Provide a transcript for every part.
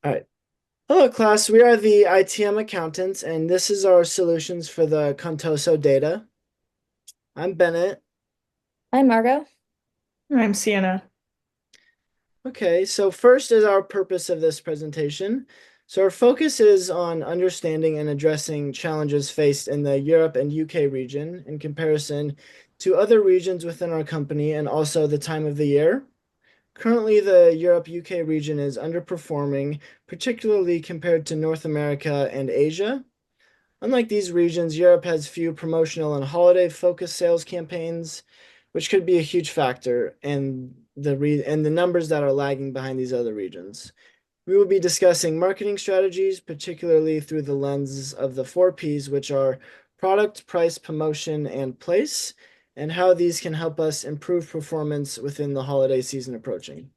All right. Hello, class. We are the ITM accountants, and this is our solutions for the Contoso data. I'm Bennett. Hi, Margot. I'm Sienna. Okay, so first is our purpose of this presentation. So our focus is on understanding and addressing challenges faced in the Europe and UK region in comparison to other regions within our company and also the time of the year. Currently, the Europe-UK region is underperforming, particularly compared to North America and Asia. Unlike these regions, Europe has few promotional and holiday-focused sales campaigns, which could be a huge factor in the numbers that are lagging behind these other regions. We will be discussing marketing strategies, particularly through the lens of the four Ps, which are product, price, promotion, and place, and how these can help us improve performance within the holiday season approaching.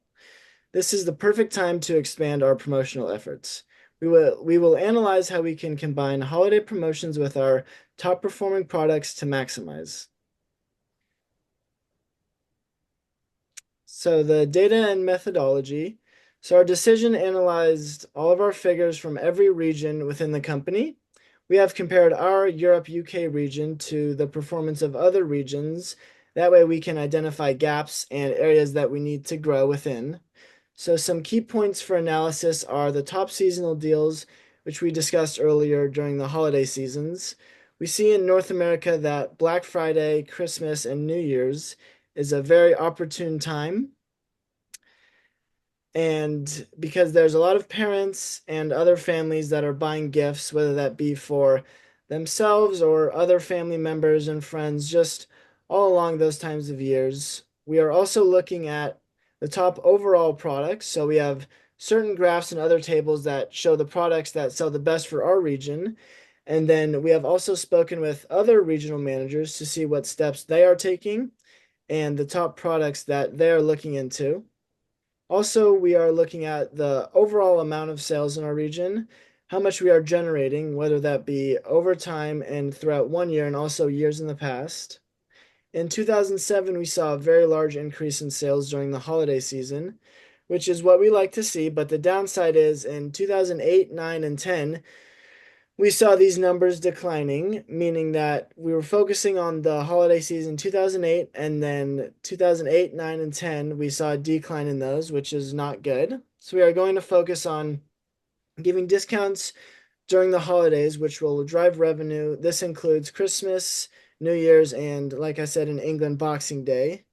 This is the perfect time to expand our promotional efforts. We will analyze how we can combine holiday promotions with our top performing products to maximize. So the data and methodology. So our decision analyzed all of our figures from every region within the company. We have compared our Europe UK region to the performance of other regions. That way we can identify gaps and areas that we need to grow within. So some key points for analysis are the top seasonal deals, which we discussed earlier during the holiday seasons. We see in North America that Black Friday, Christmas, and New Year's is a very opportune time. And because there's a lot of parents and other families that are buying gifts, whether that be for themselves or other family members and friends, just all along those times of years. We are also looking at the top overall products. So we have certain graphs and other tables that show the products that sell the best for our region. And then we have also spoken with other regional managers to see what steps they are taking and the top products that they are looking into. Also, we are looking at the overall amount of sales in our region, how much we are generating, whether that be over time and throughout one year and also years in the past. In 2007, we saw a very large increase in sales during the holiday season, which is what we like to see, but the downside is in 2008, 9, and 10, we saw these numbers declining, meaning that we were focusing on the holiday season 2008, and then 2008, 9, and 10, we saw a decline in those, which is not good. So we are going to focus on giving discounts during the holidays, which will drive revenue. This includes Christmas, New Year's, and like I said, in England, Boxing Day.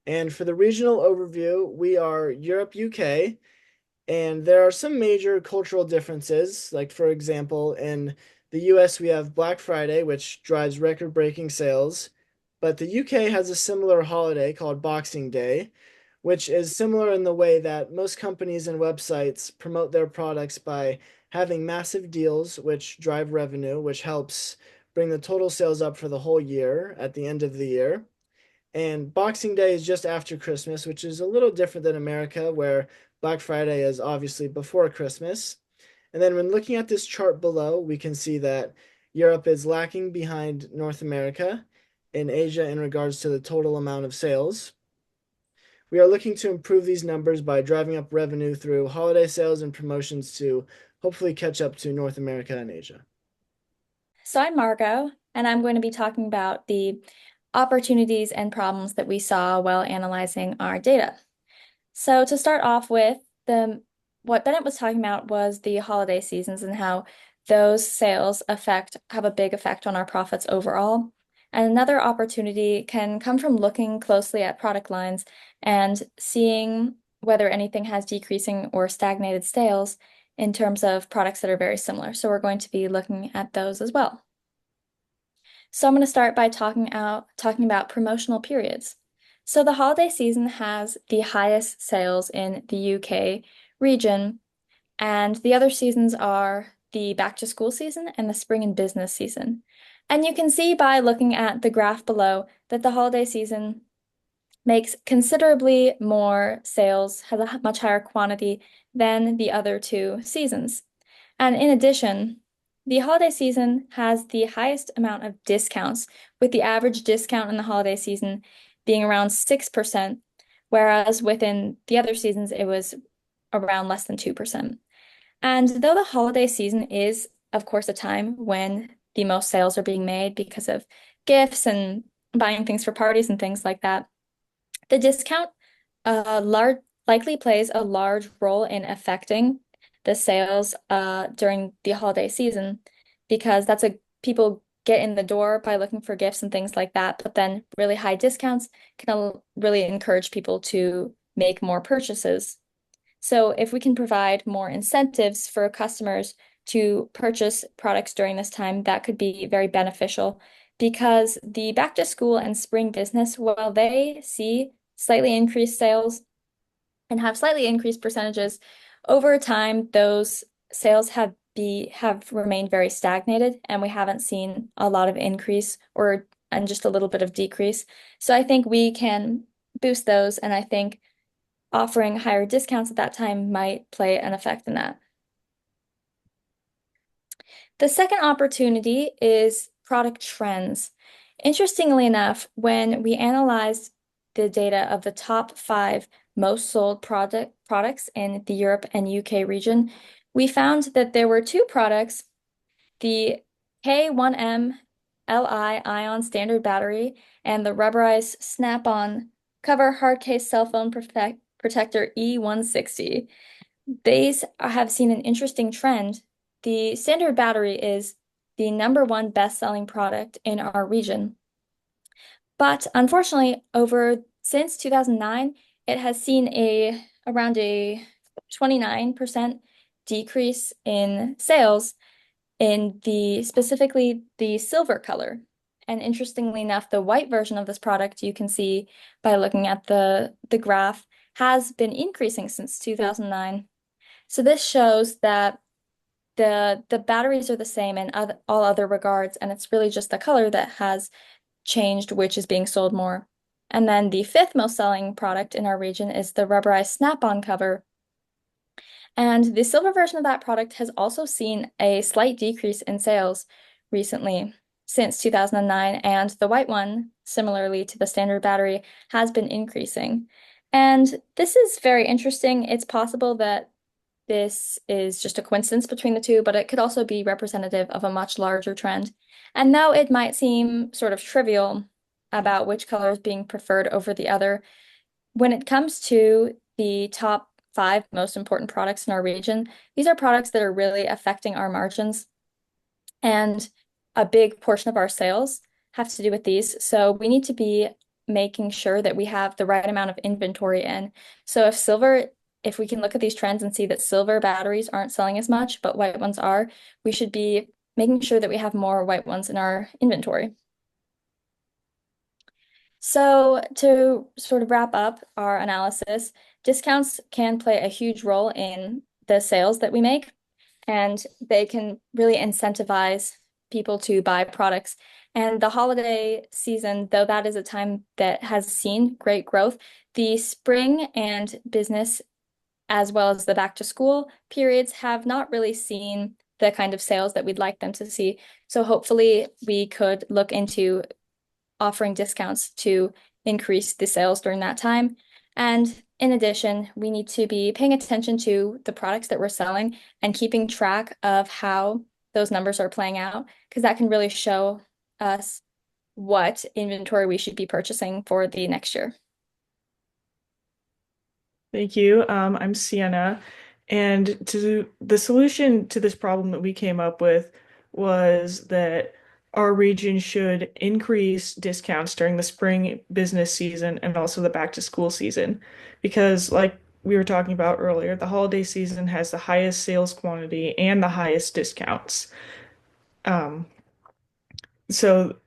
And for the regional overview, we are Europe, UK. And there are some major cultural differences. Like, for example, in the US, we have Black Friday, which drives record-breaking sales. But the UK has a similar holiday called Boxing Day, which is similar in the way that most companies and websites promote their products by having massive deals, which drive revenue, which helps bring the total sales up for the whole year at the end of the year. And Boxing Day is just after Christmas, which is a little different than America, where Black Friday is obviously before Christmas. And then when looking at this chart below, we can see that Europe is lacking behind North America and Asia in regards to the total amount of sales. We are looking to improve these numbers by driving up revenue through holiday sales and promotions to hopefully catch up to North America and Asia. So I'm Margot, and I'm going to be talking about the opportunities and problems that we saw while analyzing our data. So to start off with, what Bennett was talking about was the holiday seasons and how those sales have a big effect on our profits overall. And another opportunity can come from looking closely at product lines and seeing whether anything has decreasing or stagnated sales in terms of products that are very similar. So we're going to be looking at those as well. So I'm going to start by talking about promotional periods. So the holiday season has the highest sales in the UK region, and the other seasons are the back to school season and the spring and business season. And you can see by looking at the graph below that the holiday season makes considerably more sales, has a much higher quantity than the other two seasons. And in addition, the holiday season has the highest amount of discounts, with the average discount in the holiday season being around 6%, whereas within the other seasons, it was around less than 2%. And though the holiday season is, of course, a time when the most sales are being made because of gifts and buying things for parties and things like that, the discount large likely plays a large role in affecting the sales during the holiday season because that's a people get in the door by looking for gifts and things like that, but then really high discounts can really encourage people to make more purchases. So if we can provide more incentives for customers to purchase products during this time, that could be very beneficial because the back to school and spring business, while they see slightly increased sales and have slightly increased percentages, over time those sales have remained very stagnated and we haven't seen a lot of increase or and just a little bit of decrease. So I think we can boost those and I think offering higher discounts at that time might play an effect in that. The second opportunity is product trends. Interestingly enough, when we analyzed the data of the top five most sold products in the Europe and UK region, we found that there were two products, the K1M Li ion standard battery and the rubberized snap-on cover hard case cell phone protector E160. These have seen an interesting trend. The standard battery is the number one best-selling product in our region. But unfortunately, over since 2009, it has seen around a 29% decrease in sales in specifically the silver color. And interestingly enough, the white version of this product, you can see by looking at the graph, has been increasing since 2009. So this shows that the batteries are the same in all other regards, and it's really just the color that has changed, which is being sold more. And then the fifth most selling product in our region is the rubberized snap-on cover. And the silver version of that product has also seen a slight decrease in sales recently since 2009, and the white one, similarly to the standard battery, has been increasing. And this is very interesting. It's possible that this is just a coincidence between the two, but it could also be representative of a much larger trend. And though it might seem sort of trivial about which color is being preferred over the other, when it comes to the top five most important products in our region, these are products that are really affecting our margins. And a big portion of our sales have to do with these. So we need to be making sure that we have the right amount of inventory in. So if we can look at these trends and see that silver batteries aren't selling as much, but white ones are, we should be making sure that we have more white ones in our inventory. So to sort of wrap up our analysis, discounts can play a huge role in the sales that we make, and they can really incentivize people to buy products. And the holiday season, though that is a time that has seen great growth, the spring and business, as well as the back to school periods, have not really seen the kind of sales that we'd like them to see. So hopefully we could look into offering discounts to increase the sales during that time. And in addition, we need to be paying attention to the products that we're selling and keeping track of how those numbers are playing out, because that can really show us what inventory we should be purchasing for the next year. Thank you. I'm Sienna. And the solution to this problem that we came up with was that our region should increase discounts during the spring business season and also the back to school season. Because, like we were talking about earlier, the holiday season has the highest sales quantity and the highest discounts. Um, so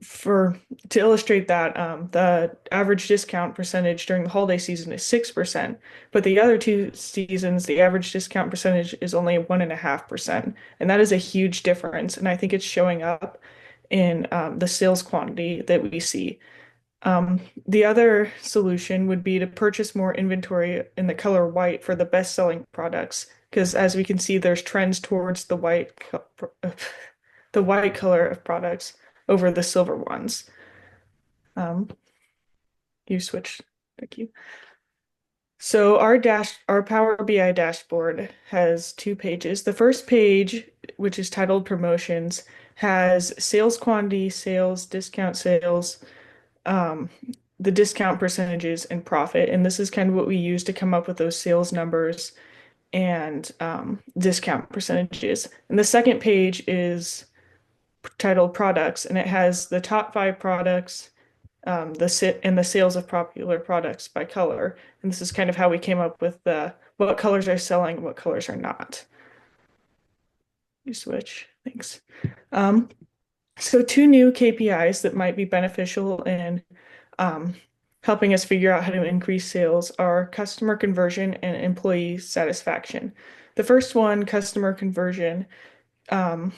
for to illustrate that, the average discount percentage during the holiday season is 6%, but the other two seasons, the average discount percentage is only 1.5%. And that is a huge difference. And I think it's showing up in the sales quantity that we see. The other solution would be to purchase more inventory in the color white for the best-selling products, because as we can see, there's trends towards the white color of products over the silver ones. Um, You switched. Thank you. So our Power BI dashboard has 2 pages. The first page, which is titled Promotions, has sales quantity, sales, discount sales, um, the discount percentages, and profit. And this is kind of what we use to come up with those sales numbers and discount percentages. And the second page is titled Products, and it has the top 5 products, the sales of popular products by color. And this is kind of how we came up with the what colors are selling, what colors are not. You switch. Thanks. Um, so 2 new KPIs that might be beneficial in um, helping us figure out how to increase sales are customer conversion and employee satisfaction. The first one, customer conversion, um,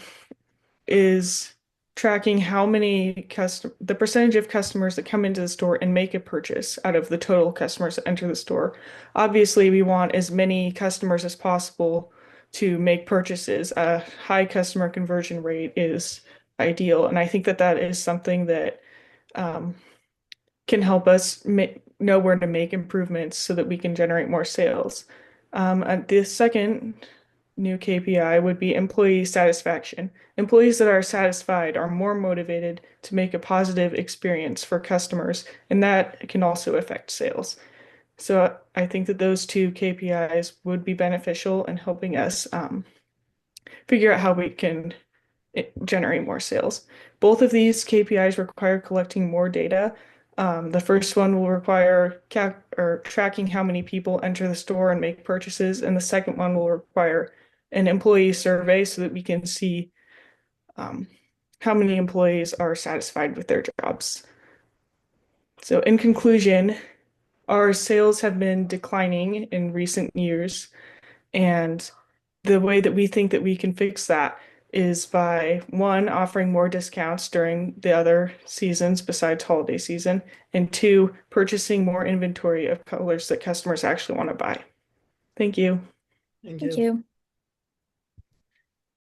is tracking the percentage of customers that come into the store and make a purchase out of the total customers that enter the store. Obviously, we want as many customers as possible to make purchases. A high customer conversion rate is ideal, and I think that that is something that um, can help us know where to make improvements so that we can generate more sales. And the second new KPI would be employee satisfaction. Employees that are satisfied are more motivated to make a positive experience for customers, and that can also affect sales. So I think that those 2 KPIs would be beneficial in helping us figure out how we can generate more sales. Both of these KPIs require collecting more data. The first one will require tracking how many people enter the store and make purchases, and the second one will require an employee survey so that we can see um, how many employees are satisfied with their jobs. So, in conclusion, our sales have been declining in recent years, and the way that we think that we can fix that is by one, offering more discounts during the other seasons besides holiday season, and two, purchasing more inventory of colors that customers actually want to buy. Thank you. Thank Thank you. you.